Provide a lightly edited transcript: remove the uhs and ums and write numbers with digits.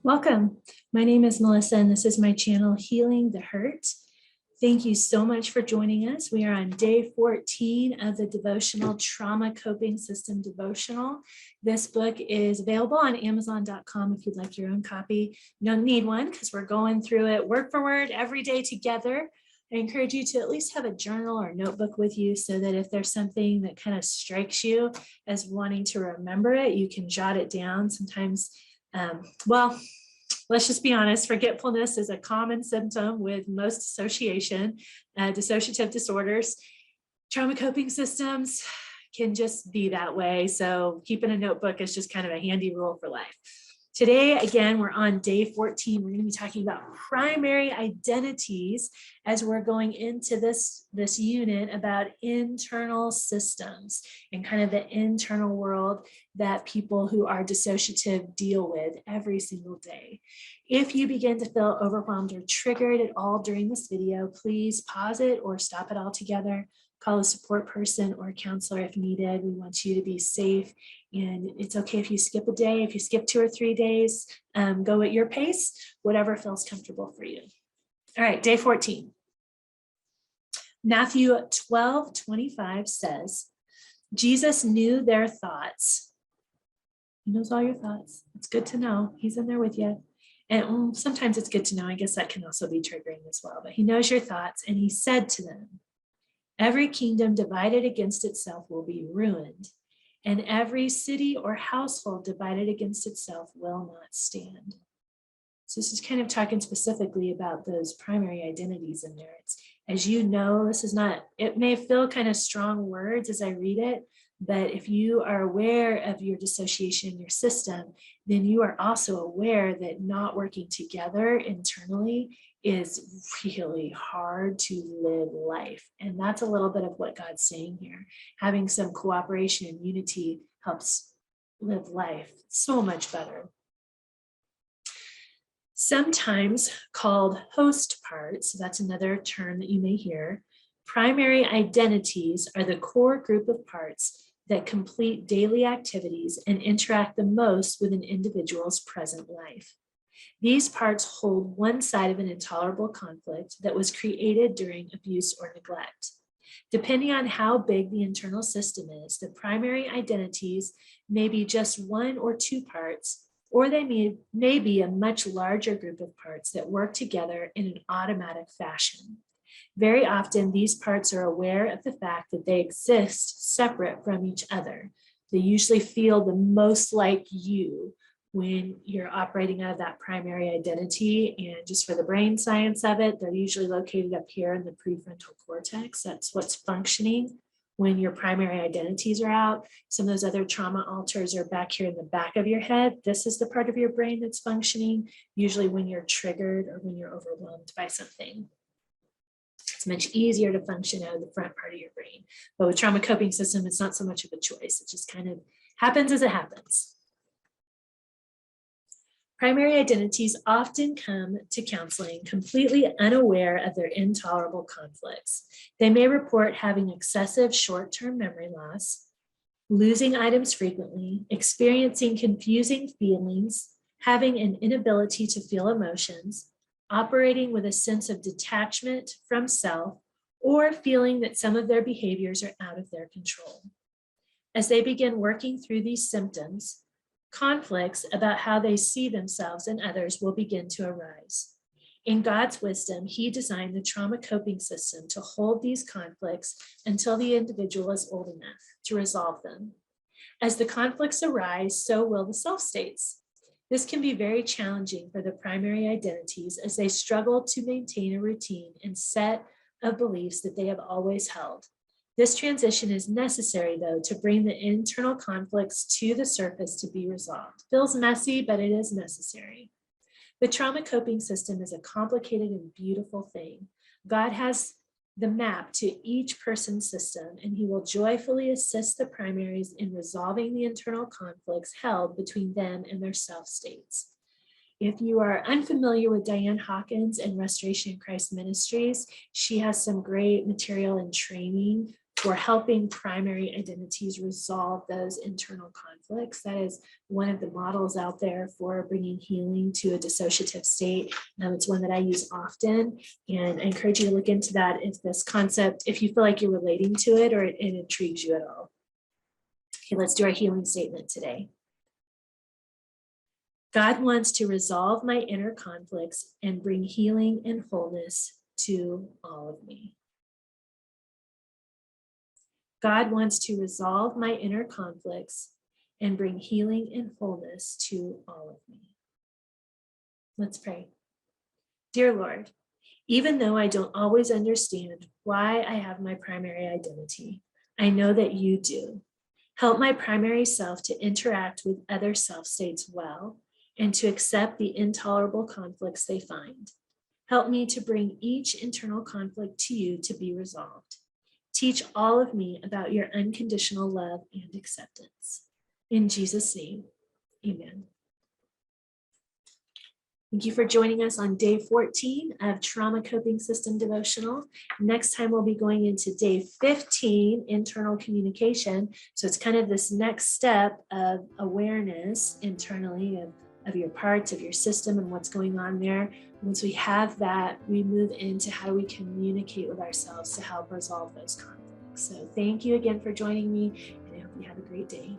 Welcome. My name is Melissa, and this is my channel, Healing the Hurt. Thank you so much for joining us. We are on day 14 of the devotional Trauma Coping System devotional. This book is available on Amazon.com if you'd like your own copy. You don't need one because we're going through it word for word every day together. I encourage you to at least have a journal or notebook with you so that if there's something that kind of strikes you as wanting to remember it, you can jot it down. Sometimes let's just be honest, forgetfulness is a common symptom with most dissociative disorders. Trauma coping systems can just be that way. So keeping a notebook is just kind of a handy rule for life. Today, again, we're on day 14. We're going to be talking about primary identities as we're going into this unit about internal systems and kind of the internal world that people who are dissociative deal with every single day. If you begin to feel overwhelmed or triggered at all during this video, please pause it or stop it altogether. Call a support person or a counselor if needed. We want you to be safe, and it's okay if you skip a day, if you skip 2 or 3 days, go at your pace, whatever feels comfortable for you. All right, day 14. Matthew 12:25 says, Jesus knew their thoughts. He knows all your thoughts. It's good to know. He's in there with you. And sometimes it's good to know. I guess that can also be triggering as well. But he knows your thoughts, and he said to them, every kingdom divided against itself will be ruined, and every city or household divided against itself will not stand. So this is kind of talking specifically about those primary identities in there. It's, as you know, this is not, it may feel kind of strong words as I read it, but if you are aware of your dissociation in your system, then you are also aware that not working together internally is really hard to live life. And that's a little bit of what God's saying here. Having some cooperation and unity helps live life so much better. Sometimes called host parts, so that's another term that you may hear. Primary identities are the core group of parts that complete daily activities and interact the most with an individual's present life. These parts hold one side of an intolerable conflict that was created during abuse or neglect. Depending on how big the internal system is, the primary identities may be just 1 or 2 parts, or they may be a much larger group of parts that work together in an automatic fashion. Very often, these parts are aware of the fact that they exist separate from each other. They usually feel the most like you when you're operating out of that primary identity. And just for the brain science of it, they're usually located up here in the prefrontal cortex. That's what's functioning when your primary identities are out. Some of those other trauma alters are back here in the back of your head. This is the part of your brain that's functioning, usually when you're triggered or when you're overwhelmed by something. It's much easier to function out of the front part of your brain. But with trauma coping system, it's not so much of a choice. It just kind of happens as it happens. Primary identities often come to counseling completely unaware of their intolerable conflicts. They may report having excessive short-term memory loss, losing items frequently, experiencing confusing feelings, having an inability to feel emotions, operating with a sense of detachment from self, or feeling that some of their behaviors are out of their control. As they begin working through these symptoms, conflicts about how they see themselves and others will begin to arise. In God's wisdom, He designed the trauma coping system to hold these conflicts until the individual is old enough to resolve them. As the conflicts arise, so will the self states. This can be very challenging for the primary identities as they struggle to maintain a routine and set of beliefs that they have always held. This transition is necessary, though, to bring the internal conflicts to the surface to be resolved. Feels messy, but it is necessary. The trauma coping system is a complicated and beautiful thing. God has the map to each person's system, and He will joyfully assist the primaries in resolving the internal conflicts held between them and their self states. If you are unfamiliar with Diane Hawkins and Restoration in Christ Ministries, she has some great material and training for helping primary identities resolve those internal conflicts. That is one of the models out there for bringing healing to a dissociative state. It's one that I use often, and I encourage you to look into that if you feel like you're relating to it or it intrigues you at all. Okay, let's do our healing statement today. God wants to resolve my inner conflicts and bring healing and wholeness to all of me. God wants to resolve my inner conflicts and bring healing and wholeness to all of me. Let's pray. Dear Lord, even though I don't always understand why I have my primary identity, I know that you do. Help my primary self to interact with other self states well and to accept the intolerable conflicts they find. Help me to bring each internal conflict to you to be resolved. Teach all of me about your unconditional love and acceptance. In Jesus' name, amen. Thank you for joining us on day 14 of Trauma Coping System Devotional. Next time we'll be going into day 15, internal communication. So it's kind of this next step of awareness internally of your parts, of your system and what's going on there. Once we have that, we move into how do we communicate with ourselves to help resolve those conflicts. So thank you again for joining me, and I hope you have a great day.